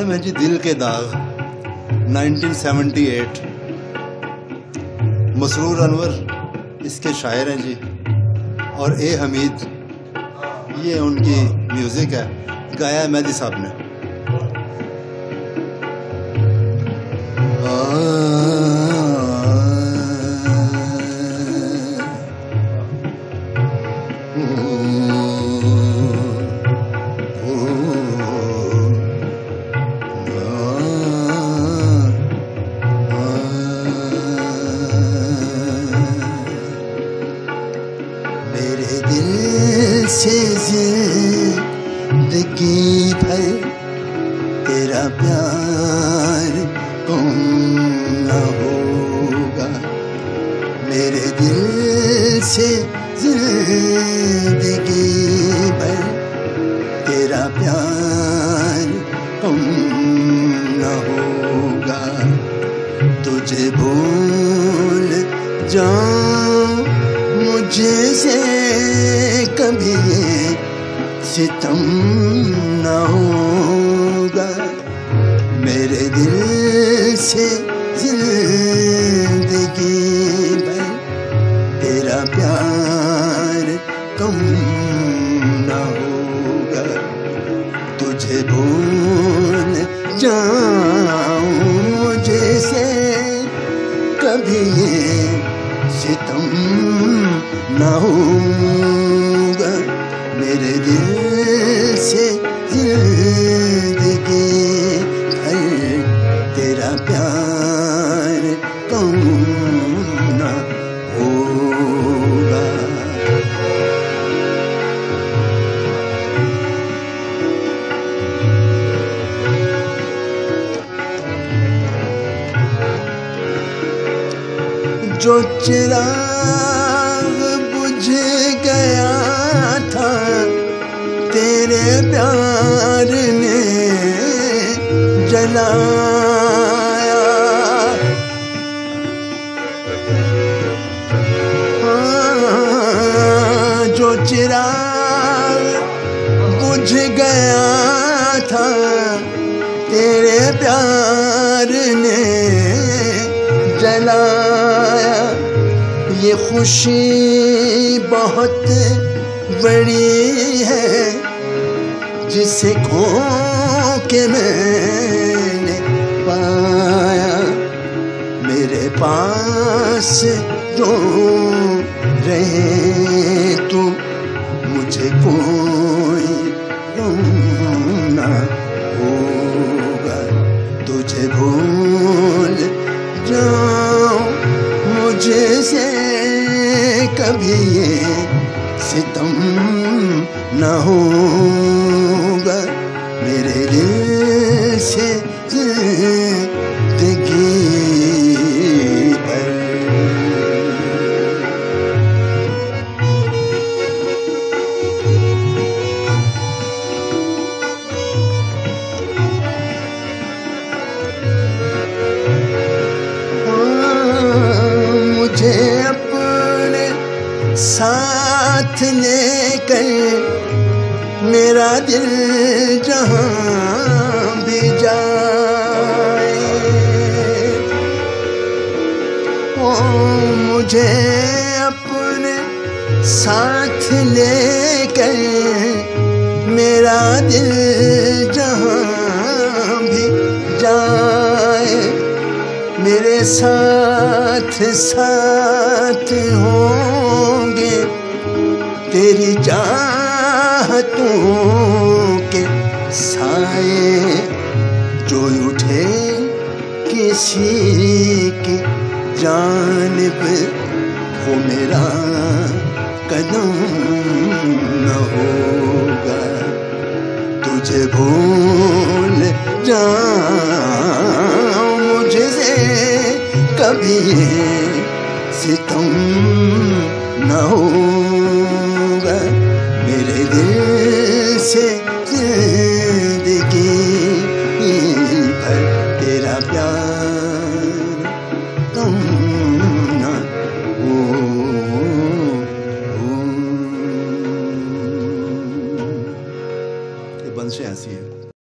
Film है जी दिल के दाग, 1978। मसरूर अनवर इसके शायर हैं जी, और ए हमीद ये उनकी म्यूज़िक है, गाया है मेहदी साहब ने। मेरे दिल से जिंदगी भर तेरा प्यार कौन ना होगा। मेरे दिल से जिंदगी भर तेरा प्यार कौन ना होगा। तुझे भूल जाऊं मुझे से कभी ये सितम न होगा। मेरे दिल से जिंदगी भर तेरा प्यार कम न होगा। तुझे भूल जाऊं मुझे से कभी ये सितम न होगा। मेरे दिल से जिंदगी भर तेरा प्यार कौन न होगा। जो चिराग बुझ गया था तेरे प्यार ने जलाया। हाँ, जो चिराग बुझ गया था तेरे प्यार ने जलाया। ये खुशी बहुत बड़ी है जिसे खो के मैंने पाया। मेरे पास जो रहे तू मुझे कोई ना होगा। तुझे भूल जाऊं मुझे से कभी ये सितम न होगा। मेरे दिल से जिंदगी भर मुझे अपने साथ लेकर मेरा दिल जहाँ भी जाए। ओ मुझे अपने साथ लेकर मेरा दिल जहाँ भी जाए। मेरे साथ साथ होंगे तेरी चाहतों के साए। जो उठे किसी की जानिब वो मेरा कदम न होगा। तुझे भूल जाऊं मुझे से कभी सितम न होगा। मेरे दिल से जिंदगी भर तेरा प्यार कम न हो। ये बंदिशें ऐसी हैं।